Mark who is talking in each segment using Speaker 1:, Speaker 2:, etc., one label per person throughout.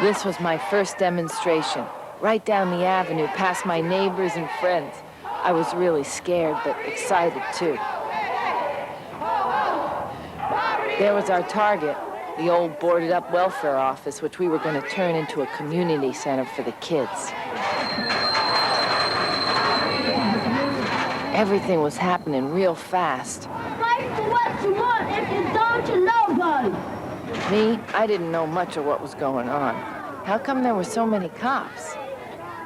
Speaker 1: This was my first demonstration, right down the avenue, past my neighbors and friends. I was really scared, but excited too. There was our target, the old boarded-up welfare office, which we were going to turn into a community center for the kids. Everything was happening real fast.
Speaker 2: Fight for what you want if you don't to nobody.
Speaker 1: Me, I didn't know much of what was going on. How come there were so many cops?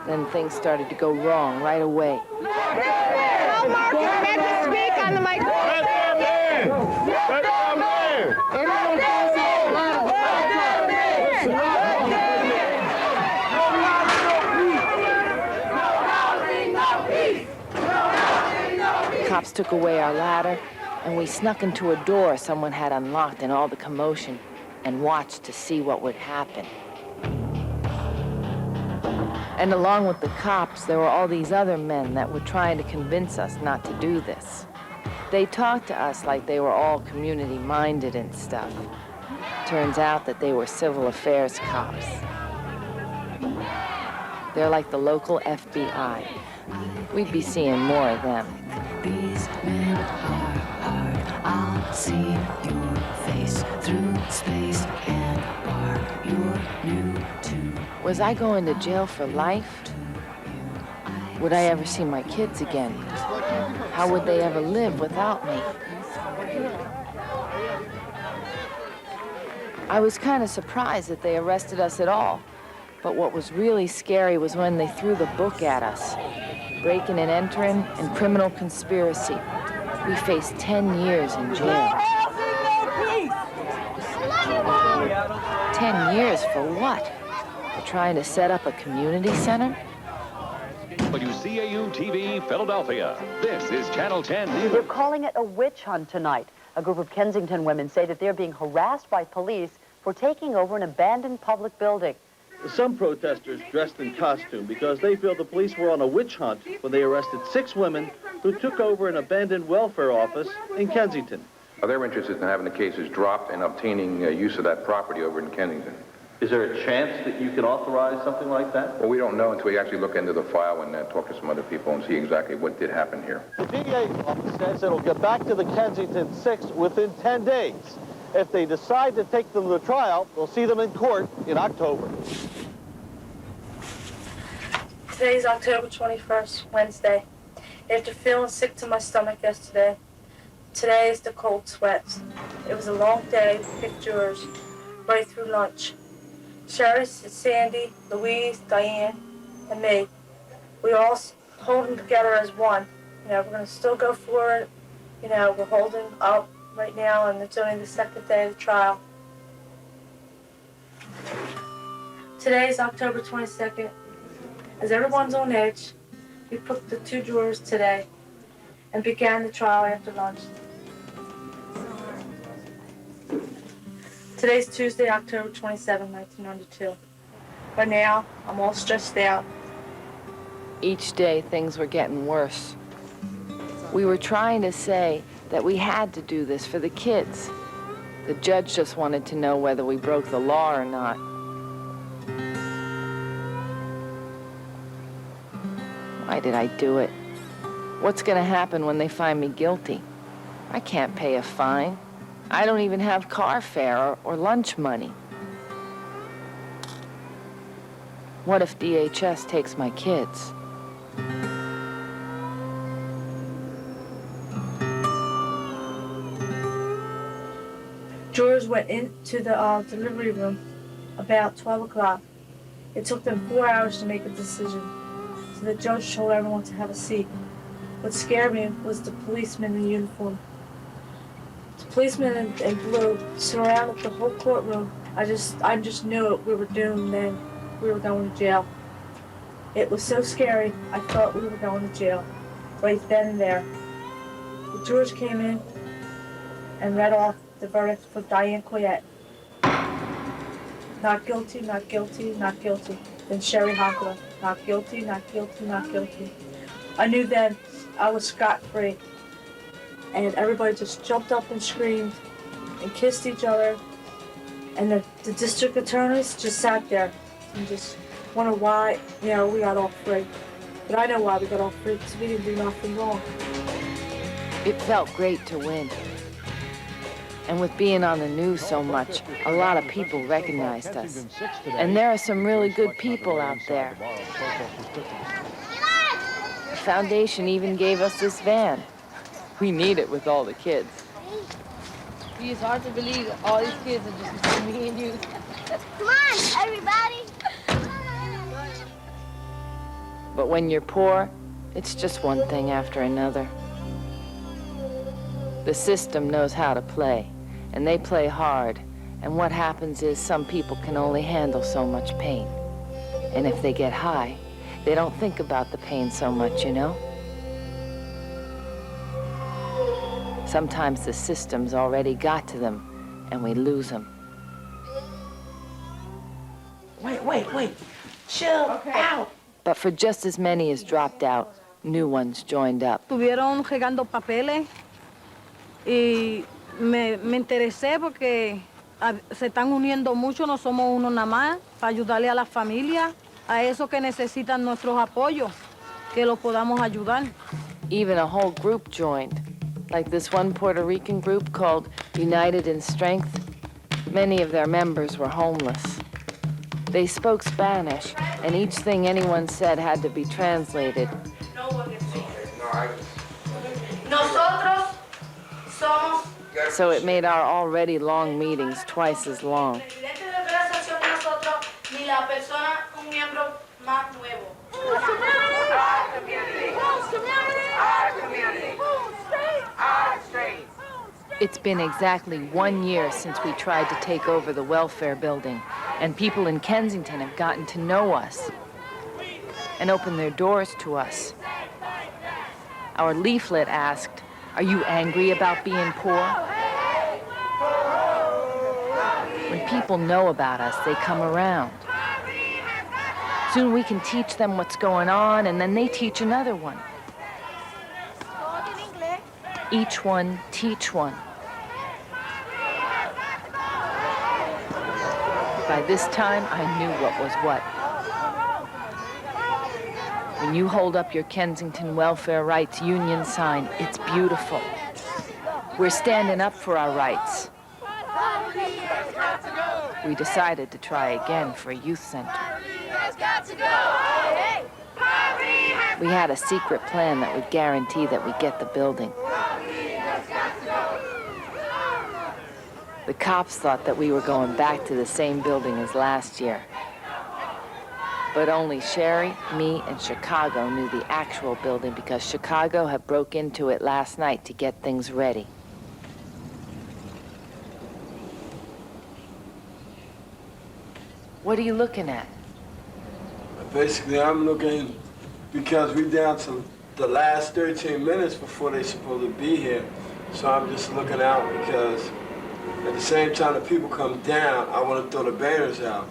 Speaker 1: Then things started to go wrong right away.
Speaker 3: Hello, Mark, you're meant to speak on the microphone.
Speaker 4: Let them in! Let them in!
Speaker 1: Cops took away our ladder, and we snuck into a door someone had unlocked in all the commotion and watched to see what would happen. And along with the cops, there were all these other men that were trying to convince us not to do this. They talked to us like they were all community-minded and stuff. Turns out that they were civil affairs cops. They're like the local FBI. We'd be seeing more of them.
Speaker 5: These men are hard. I'll see your face through space and bar. You're new to.
Speaker 1: Was I going to jail for life? Would I ever see my kids again? How would they ever live without me? I was kind of surprised that they arrested us at all. But what was really scary was when they threw the book at us. Breaking and entering and criminal conspiracy. We faced 10 years in jail. 10 years for what? For trying to set up a community center?
Speaker 6: WCAU TV, Philadelphia. This is Channel 10 News.
Speaker 7: They're calling it a witch hunt tonight. A group of Kensington women say that they're being harassed by police for taking over an abandoned public building.
Speaker 8: Some protesters dressed in costume because they feel the police were on a witch hunt when they arrested 6 women who took over an abandoned welfare office in Kensington.
Speaker 9: They're interested in having the cases dropped and obtaining use of that property over in Kensington.
Speaker 8: Is there a chance that you can authorize something like that?
Speaker 9: Well, we don't know until we actually look into the file and talk to some other people and see exactly what did happen here.
Speaker 8: The DA's office says it'll get back to the Kensington 6 within 10 days. If they decide to take them to trial, they'll see them in court in October.
Speaker 10: Today's October 21st, Wednesday. After feeling sick to my stomach yesterday, today is the cold sweats. It was a long day, pictures, right through lunch. Cheri, Sandy, Louise, Diane, and me, we all holding together as one. You know, we're going to still go for it. You know, we're holding up right now, and it's only the second day of the trial. Today is October 22nd. As everyone's on edge, we put the 2 jurors today and began the trial after lunch. Today's Tuesday, October 27, 1992. By now, I'm all stressed out.
Speaker 1: Each day, things were getting worse. We were trying to say that we had to do this for the kids. The judge just wanted to know whether we broke the law or not. Why did I do it? What's going to happen when they find me guilty? I can't pay a fine. I don't even have car fare or lunch money. What if DHS takes my kids?
Speaker 10: Jurors went into the delivery room about 12 o'clock. It took them 4 hours to make a decision. So the judge told everyone to have a seat. What scared me was the policeman in uniform. The policeman in blue surrounded the whole courtroom. I just knew it. We were doomed then. We were going to jail. It was so scary, I thought we were going to jail. Right then and there. The jurors came in and read off the verdict for Diane Coyette. Not guilty, not guilty, not guilty. Then Cheri Honkala. Not guilty, not guilty, not guilty. I knew then I was scot-free. And everybody just jumped up and screamed and kissed each other. And the district attorneys just sat there and just wonder why, we got off free. But I know why we got off free, because we didn't do nothing wrong.
Speaker 1: It felt great to win. And with being on the news so much, a lot of people recognized us. And there are some really good people out there. The foundation even gave us this van. We need it with all the kids.
Speaker 2: It's hard to believe that all these kids are just me and you. Come on, everybody.
Speaker 1: But when you're poor, it's just one thing after another. The system knows how to play, and they play hard. And what happens is some people can only handle so much pain. And if they get high, they don't think about the pain so much, Sometimes the system's already got to them, and we lose them.
Speaker 3: Wait. Chill out.
Speaker 1: But for just as many as dropped out, new ones joined up.
Speaker 11: Estuvieron regando papeles y me interesé porque se están uniendo mucho, no somos uno nada más, para ayudarle a las familias, a esos que necesitan nuestros apoyos, que los podamos ayudar.
Speaker 1: Even a whole group joined, like this one Puerto Rican group called United in Strength. Many of their members were homeless. They spoke Spanish, and each thing anyone said had to be translated.
Speaker 10: Nosotros somos.
Speaker 1: So it made our already long meetings twice as long. It's been exactly 1 year since we tried to take over the welfare building, and people in Kensington have gotten to know us and opened their doors to us. Our leaflet asked, "Are you angry about being poor?" When people know about us, they come around. Soon we can teach them what's going on, and then they teach another one. Each one teach one. By this time, I knew what was what. When you hold up your Kensington Welfare Rights Union sign, it's beautiful. We're standing up for our rights. We decided to try again for a youth center. We had a secret plan that would guarantee that we get the building. The cops thought that we were going back to the same building as last year. But only Cheri, me, and Chicago knew the actual building because Chicago had broke into it last night to get things ready. What are you looking at?
Speaker 12: Basically, I'm looking because we down to the last 13 minutes before they're supposed to be here. So I'm just looking out because at the same time that people come down, I want to throw the banners out.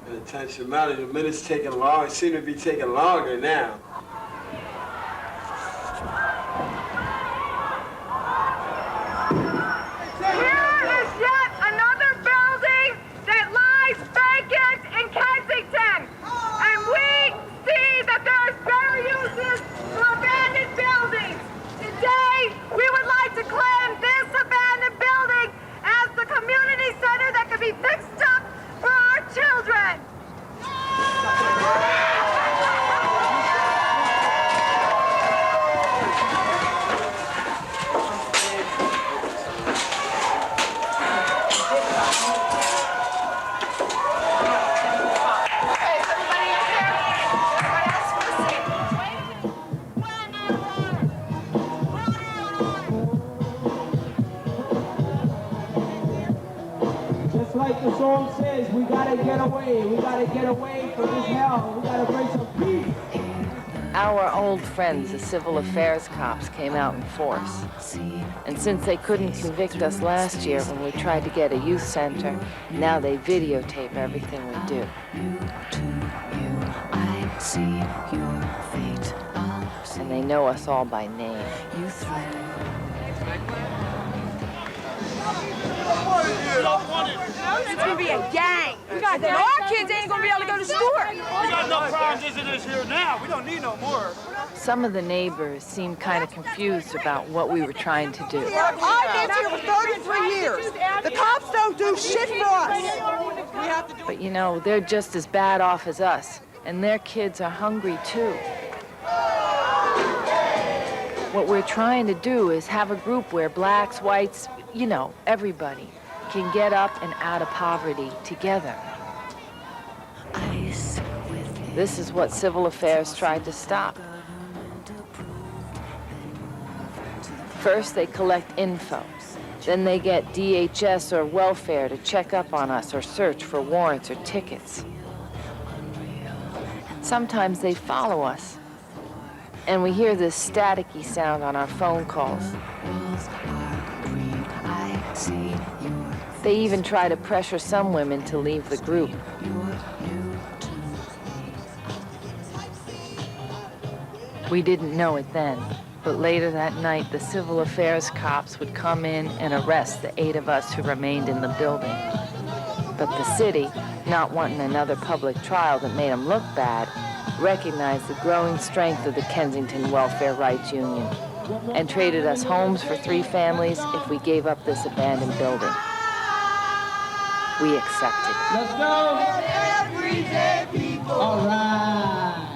Speaker 12: And attention matters. The minute's taking long. It seems to be taking longer now.
Speaker 13: Like the song says, we gotta get away from this hell, we gotta bring some peace.
Speaker 1: Our old friends, the civil affairs cops, came out in force. And since they couldn't convict us last year when we tried to get a youth center, now they videotape everything we do. And They know us all by name.
Speaker 5: You threaten.
Speaker 3: It's gonna be a gang. And then our kids ain't gonna be able to go to school.
Speaker 14: We got enough problems as it is here now. We don't need no more.
Speaker 1: Some of the neighbors seemed kind of confused about what we were trying to do.
Speaker 3: I lived here for 33 years. The cops don't do shit for us.
Speaker 1: But you know, they're just as bad off as us, and their kids are hungry too. What we're trying to do is have a group where blacks, whites, you know, everybody can get up and out of poverty together. This is what Civil Affairs tried to stop. First, they collect info. Then they get DHS or welfare to check up on us or search for warrants or tickets. Sometimes they follow us, and we hear this staticky sound on our phone calls. They even try to pressure some women to leave the group. We didn't know it then, but later that night, the Civil Affairs cops would come in and arrest the 8 of us who remained in the building. But the city, not wanting another public trial that made them look bad, recognized the growing strength of the Kensington Welfare Rights Union and traded us homes for 3 families if we gave up this abandoned building. We accepted.
Speaker 13: Let's go. Everyday people. All right.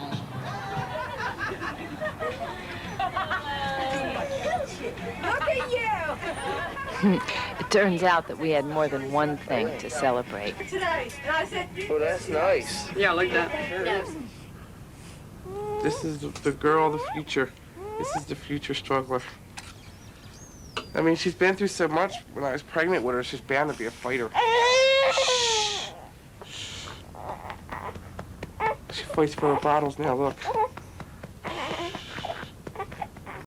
Speaker 3: Look at you.
Speaker 1: It turns out that we had more than one thing to celebrate.
Speaker 14: Oh, that's nice.
Speaker 15: Yeah, I like that.
Speaker 14: This is the girl of the future. This is the future struggler. I mean, she's been through so much. When I was pregnant with her, she's bound to be a fighter. She fights for her bottles now, look.